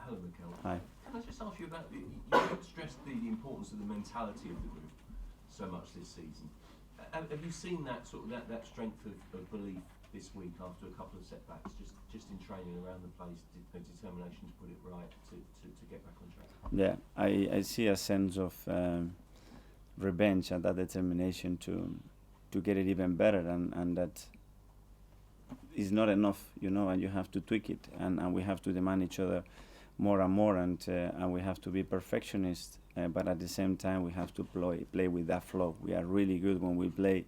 Hello, Mikel. Hi. Can I just ask you about, you stressed the importance of the mentality of the group so much this season. Have you seen that sort of that strength of belief this week after a couple of setbacks, just in training around the place, the determination to put it right, to get back on track? Yeah, I see a sense of revenge and that determination to get it even better, and that is not enough, and you have to tweak it, and we have to demand each other more and more, and we have to be perfectionists, but at the same time we have to play with that flow. We are really good when we play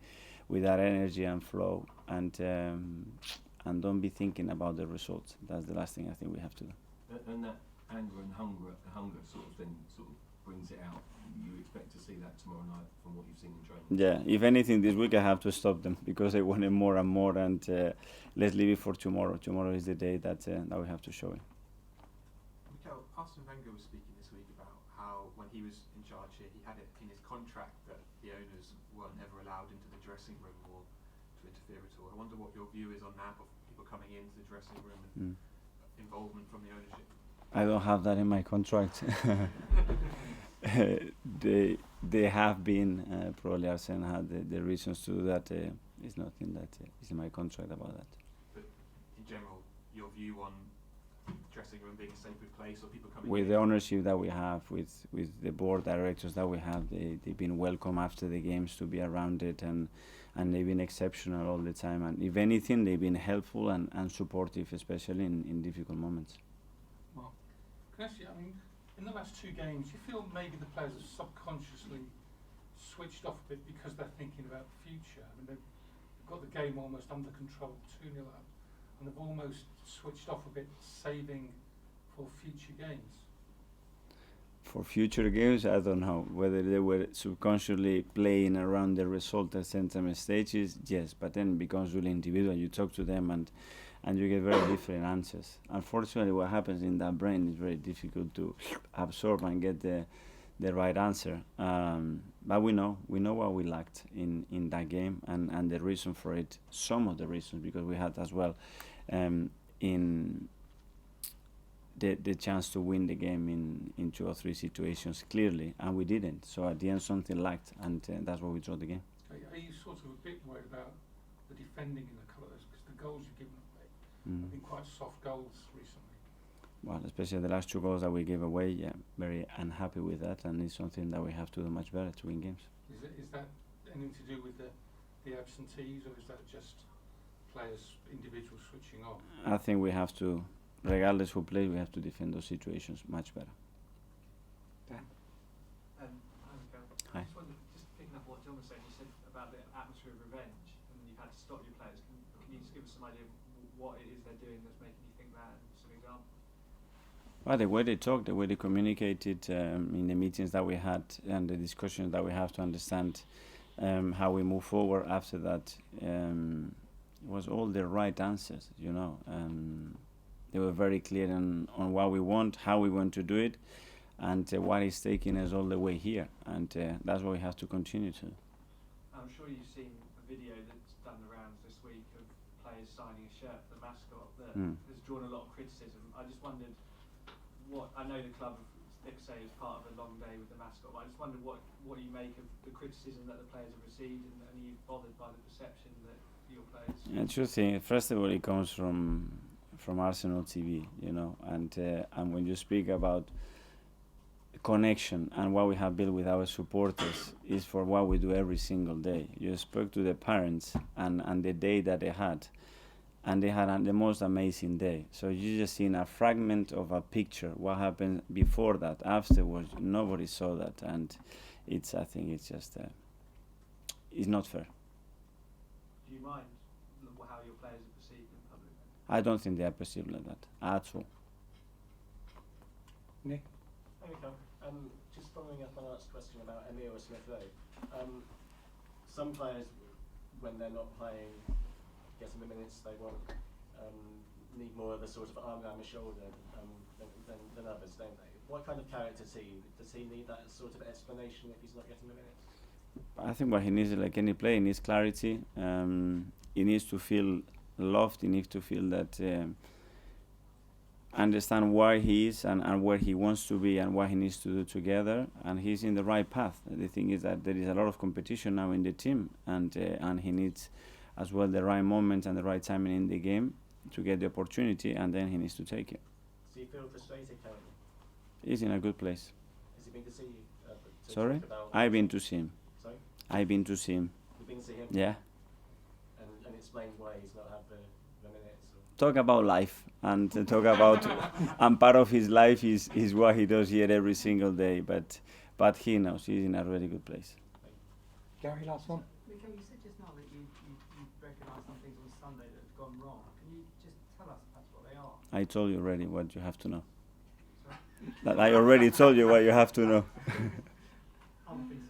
with that energy and flow, and don't be thinking about the results. That's the last thing I think we have to do. And that anger and hunger sort of thing sort of brings it out. You expect to see that tomorrow night from what you've seen in training? Yeah, if anything, this week I have to stop them because they want it more and more, and let's leave it for tomorrow. Tomorrow is the day that we have to show it. Mikel, Arsene Wenger was speaking this week about how when he was in charge here, he had it in his contract that the owners weren't ever allowed into the dressing room or to interfere at all. I wonder what your view is on that, of people coming into the dressing room and involvement from the ownership. I don't have that in my contract. They have been, probably Arsene had the reasons to do that. It's nothing that is in my contract about that. But in general, your view on dressing room being a sacred place, or people coming with in? the ownership that we have, with the board directors that we have, they've been welcome after the games to be around it, and they've been exceptional all the time, and if anything they've been helpful and supportive, especially in difficult moments. Well, can I ask you, I mean, in the last two games, you feel maybe the players have subconsciously switched off a bit because they're thinking about the future? I mean, they've got the game almost under control, 2-0 up, and they've almost switched off a bit, saving for future games. For future games, I don't know whether they were subconsciously playing around the result at certain stages. Yes, but then it becomes really individual. You talk to them and you get very different answers. Unfortunately, what happens in that brain is very difficult to absorb and get the right answer. But we know what we lacked in that game, and the reason for it. Some of the reasons, because we had as well in the chance to win the game in 2 or 3 situations clearly, and we didn't. So at the end, something lacked, and that's why we drew the game. Are you sort of a bit worried about the defending in the colours, because the goals you've given away have been quite soft goals recently? Well, especially the last 2 goals that we gave away, yeah, very unhappy with that, and it's something that we have to do much better to win games. Is that anything to do with the absentees, or is that just players, individuals switching on? I think we have to, regardless who plays, we have to defend those situations much better. Dan? Hi, Mikel. Hi. Just picking up what John was saying, you said about the atmosphere of revenge, and you've had to stop your players. Can you just give us some idea of what it is they're doing that's making you think that, and some examples? Well, the way they talk, the way they communicated in the meetings that we had, and the discussions that we have to understand how we move forward after that, was all the right answers, They were very clear on what we want, how we want to do it, and what is taking us all the way here, and that's what we have to continue to. I'm sure you've seen a video that's done the rounds this week of players signing a shirt for the mascot that has drawn a lot of criticism. I just wondered I know the club say is part of a long day with the mascot, but I just wondered what you make of the criticism that the players have received, and are you bothered by the perception that your players... It's true thing. First of all, it comes from Arsenal TV, and when you speak about connection and what we have built with our supporters is for what we do every single day. You spoke to the parents and the day that they had, and they had the most amazing day. So you just seen a fragment of a picture. What happened before that, afterwards, nobody saw that, and I think it's just it's not fair. Do you mind how your players are perceived in public? I don't think they are perceived like that at all. Nick? Hi, Mikel. Just following up on Art's question about Emile Smith Rowe. Some players, when they're not playing, getting the minutes they want, need more of a sort of arm around the shoulder than others, don't they? What kind of character does he need that sort of explanation if he's not getting the minutes? I think what he needs, like any player, he needs clarity. He needs to feel loved. He needs to feel that understand where he is and where he wants to be and what he needs to do together, and he's in the right path. The thing is that there is a lot of competition now in the team, and he needs as well the right moment and the right timing in the game to get the opportunity, and then he needs to take it. Do you feel frustrated currently? He's in a good place. Has he been to see you? To Sorry? talk about I've been to see him. Sorry? I've been to see him. You've been to see him? Yeah. And explained why he's not had the minutes? Or Talk about life and talk about and part of his life is what he does here every single day, but he knows he's in a really good place. Gary, last one. Mikel, you said just now that you recognised some things on Sunday that had gone wrong. Can you just tell us perhaps what they are? I told you already what you have to know. Sorry? That I already told you what you have to know. Other things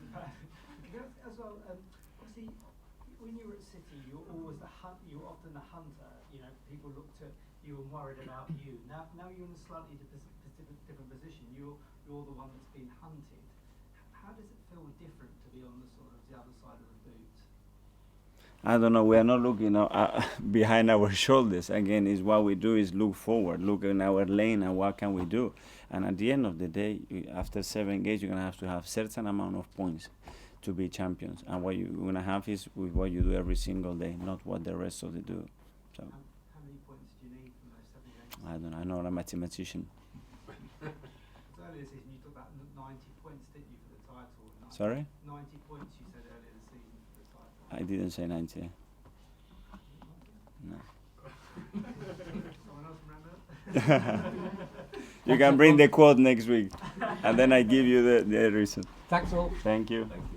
as well. Obviously, when you were at City, you were always you were often the hunter. You know, people looked at you and worried about you. Now you're in a slightly different position. You're the one that's been hunted. How does it feel different to be on the sort of the other side of the boot? I don't know. We are not looking behind our shoulders. Again, is what we do is look forward, look in our lane, and what can we do. And at the end of the day, after 7 games, you're gonna have to have certain amount of points to be champions. And what you're gonna have is with what you do every single day, not what the rest of the do. So How many points do you need from those 7 games? I don't know. I'm not a mathematician. Earlier this season, you talked about 90 points, didn't you, for the title? Sorry, 90 points, you said earlier this season for the title. I didn't say 90. No. Someone else remember? You can bring the quote next week, and then I give you the reason. Thanks all. Thank you. Thank you.